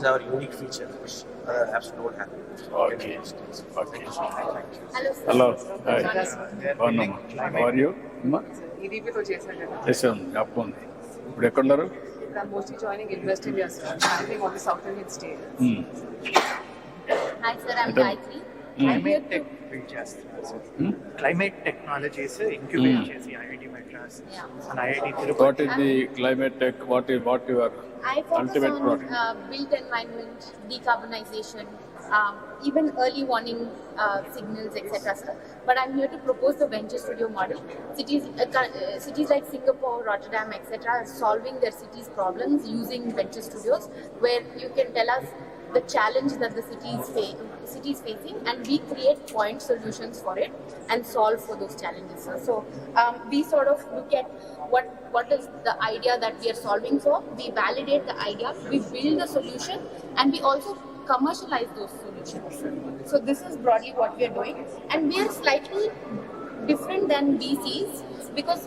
is our unique feature, which other apps don't have. Okay. Okay. Hello, sir. Hello. Hi. Building How are you? EDPతో చేశారు కదా. చేసాను. జ్ఞాపకం ఉంది. ఇప్పుడు ఎక్కడున్నారు? I'm mostly joining Invest India, sir. Handling all the South Indian states. Hi, sir. I'm Gayatri. Climate tech build చేస్తున్నారు sir. Climate technologies incubate చేసి IIT Madras and IIT Tirupati. What is the climate tech? What your I focus ultimate on product? built environment, decarbonization, even early warning signals, etc. Sir. But I'm here to propose the venture studio model. Cities like Singapore, Rotterdam, etc. are solving their cities' problems using venture studios, where you can tell us the challenge that the city is facing, and we create point solutions for it and solve for those challenges. Sir. So we sort of look at what is the idea that we are solving for. We validate the idea, we build the solution, and we also commercialize those solutions. So this is broadly what we are doing, and we are slightly different than VCs because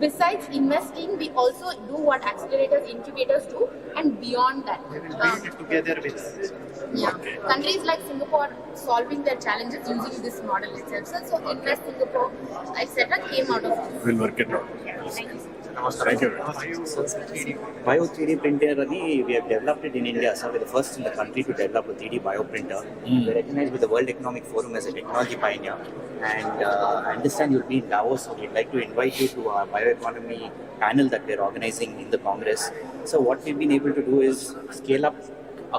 besides investing, we also do what accelerators, incubators do, and beyond that. Build it together with Countries like Singapore solving their challenges using this model itself. So Invest Singapore, etc. came out of this. We'll work it out. Thank you. Thank you. Bio 3D printer, we have developed it in India. So we're the first in the country to develop a 3D bio printer. We're recognized with the World Economic Forum as a technology pioneer. And I understand you'll be in Davos, so we'd like to invite you to our bioeconomy panel that we're organizing in the Congress. So what we've been able to do is scale up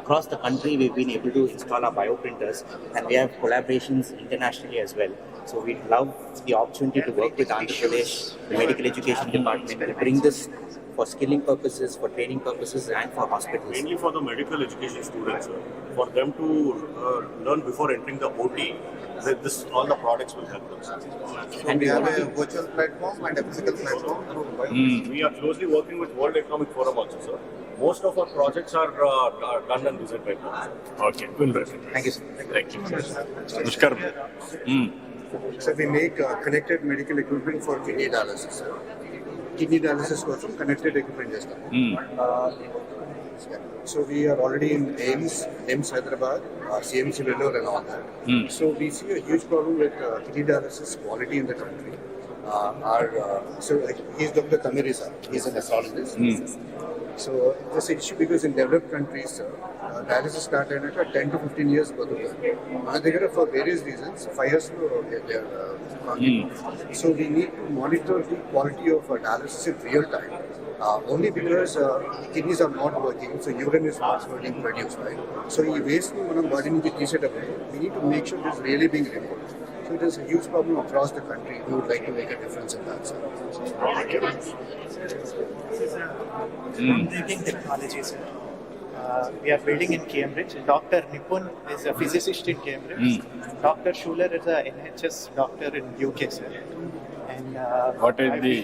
across the country. We've been able to install our bio printers, and we have collaborations internationally as well. So we'd love the opportunity to work with Andhra Pradesh, the medical education department, to bring this for skilling purposes, for training purposes, and for hospitals. Mainly for the medical education students, for them to learn before entering the OT. All the products will help them. So we have a virtual platform and a physical platform. We are closely working with World Economic Forum also, sir. Most of our projects are done and designed by them. Okay. We'll work it. Thank you, sir. Thank you. Namaskaram. So we make connected medical equipment for kidney dialysis. Kidney dialysis కోసం connected equipment చేస్తాం. So we are already in AIMS Hyderabad, CMC Vellore and all that. So we see a huge problem with kidney dialysis quality in the country. He's Dr. Tamirisa, he's an astrologist. So it's an issue because in developed countries, dialysis started at 10 to 15 years ago. For various reasons, 5 years so we need to monitor the quality of dialysis in real time. Only because kidneys are not working, so urine is not being produced, right? So we waste the body we need to make sure it's really being removed. So it is a huge problem across the country. We would like to make a difference in that. groundbreaking technology, sir. We are building in Cambridge. Dr. Nipun is a physicist in Cambridge. Dr. Schuler is a NHS doctor in UK, sir. And What is the...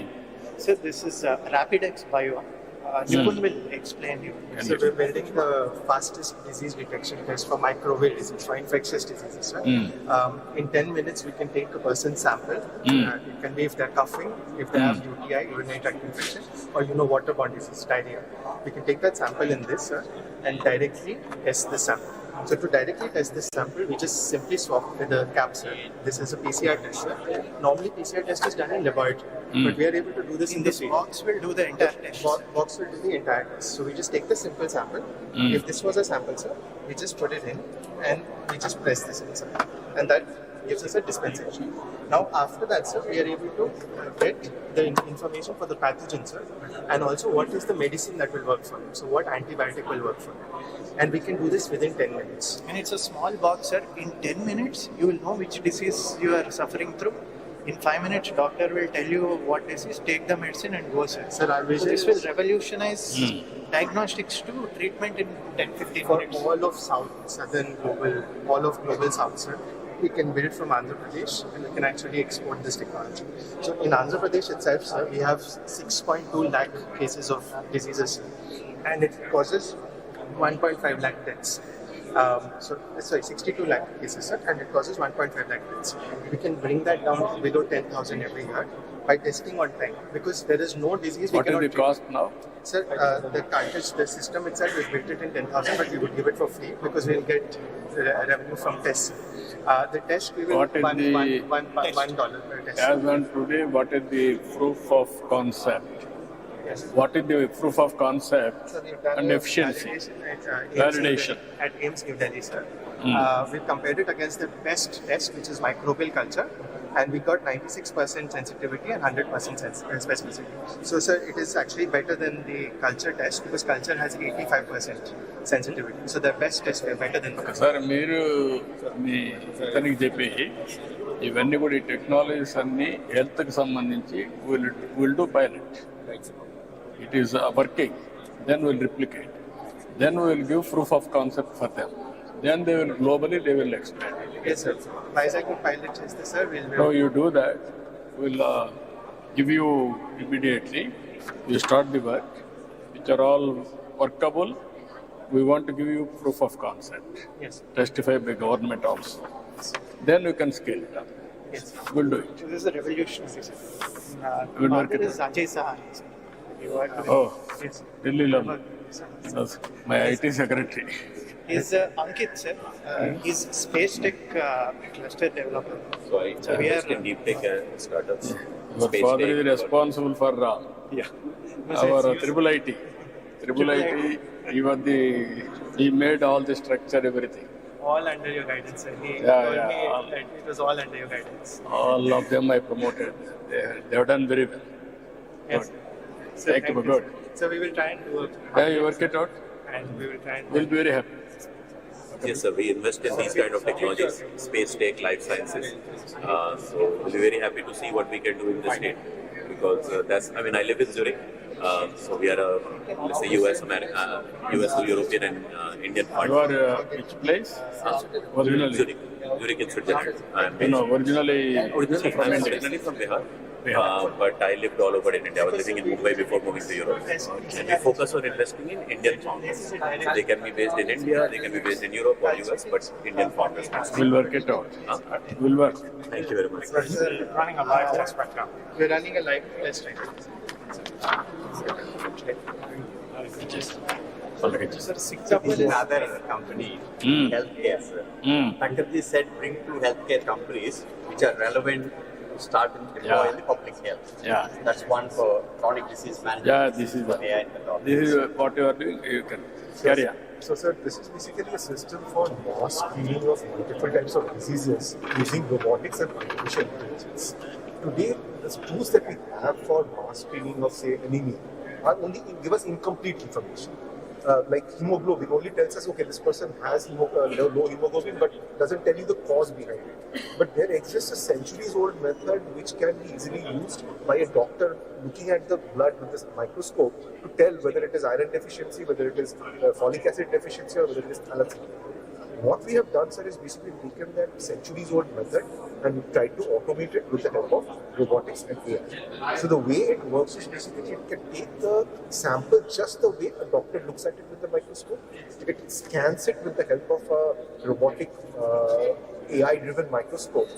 So this is RapidX Bio. Nipun will explain you. So we're building the fastest disease detection test for microbial disease, for infectious diseases. Right? In 10 minutes, we can take a person's sample. It can be if they're coughing, if they have UTI, urinary tract infection, or waterborne disease, diarrhea. We can take that sample in this and directly test the sample. So to directly test this sample, we just simply swap with the cap, sir. This is a PCR test, sir. Normally, PCR test is done in laboratory, but we are able to do this in This box will do the entire test. Box will do the entire test. So we just take the simple sample. If this was a sample, sir, we just put it in and we just press this in, sir. And that gives us a dispensation. Now after that, sir, we are able to get the information for the pathogen, sir, and also what is the medicine that will work for him. So what antibiotic will work for him. And we can do this within 10 minutes. And it's a small box, sir. In 10 minutes, you will know which disease you are suffering through. In 5 minutes, doctor will tell you what disease, take the medicine and go, sir. Sir, our vision This will revolutionize diagnostics to treatment in 10-15 for minutes. all of all of global South, sir. We can build from Andhra Pradesh and we can actually export this technology. So in Andhra Pradesh itself, sir, we have 6.2 lakh cases of diseases, and it causes 1.5 lakh deaths. Sorry, 62 lakh cases, sir, and it causes 1.5 lakh deaths. We can bring that down below 10,000 every year by testing on time, because there is no disease we What is cannot the treat. cost now? Sir, the cartridge, the system itself, we built it in 10,000, but we would give it for free because we'll get revenue from tests. The test we will What is the- $1 per test. As on today, what is the proof of concept? Yes. What is the proof of concept So we've done and a efficiency? validation Validation. at AIIMS New Delhi, sir. We've compared it against the best test, which is microbial culture, and we got 96% sensitivity and 100% specificity. So, sir, it is actually better than the culture test because culture has 85% sensitivity. So, the best test is better than culture. Sir మీరు మీ ఇతనికి చెప్పి ఇవన్నీ కూడా ఈ technologies అన్ని హెల్త్కి సంబంధించి will do pilot it is working then will replicate then will give proof of concept for them then they will globally they will explain. Yes, sir. Vizag would pilot test this, sir. So you do that, we'll give you immediately, you start the work, which are all workable. We want to give you proof of concept, Yes. testify by government also. Then you can scale it up. Yes. We'll do it. This is a revolutionary, sir. Good work. This is Ajay Saha. You work with Oh, Yes. Delhi level. Sir. That's my IT secretary. He's Ankit, sir. He's space tech cluster developer. So I So we invest are- in deep tech startups. Your Space father tech, is responsible for our triple IT. Triple IT, he made all the structure, everything. All under your guidance, sir. He Yeah, told yeah, me all- that it was all under your guidance. All of them I promoted. They have done very well. Yes. Good. So Thank you, good. So we will try and do Yeah, you work it out. and we will try and We'll be very happy. Yes, sir. We invest in these kind of technologies, space tech, life sciences. So we'll be very happy to see what we can do in the state because I live in Zurich. So we are let's say US to European and Indian You partner. are which place? Originally. Zurich in Switzerland. I'm You know, based- originally Originally from I'm India. originally from Bihar. Bihar. But I lived all over in India. I was living in Mumbai before moving to Europe. And we focus on investing in Indian founders. So they can be based in India, they can be based in Europe or US, but Indian founders. We'll work it out. We'll work. Thank you very much. Running a live test right now. we're running a live test right now. Sir, Singapore is another company, healthcare. Sir. Practically said bring two healthcare companies which are relevant to start and deploy in the public health. Yeah. That's one for chronic disease management. Yeah, this is AI and pathology. this is what you are doing. You can carry on. So, sir, this is basically a system for mass screening of multiple types of diseases using robotics and artificial intelligence. Today, the tools that we have for mass screening of, say, anemia are only give us incomplete information. Like hemoglobin only tells us, okay, this person has low hemoglobin, but doesn't tell you the cause behind it. But there exists a centuries-old method which can be easily used by a doctor looking at the blood with this microscope to tell whether it is iron deficiency, whether it is folic acid deficiency, or whether it is thalassemia. What we have done, sir, is basically taken that centuries-old method and tried to automate it with the help of robotics and AI. So the way it works is basically it can take the sample just the way a doctor looks at it with the microscope. It scans it with the help of a robotic AI-driven microscope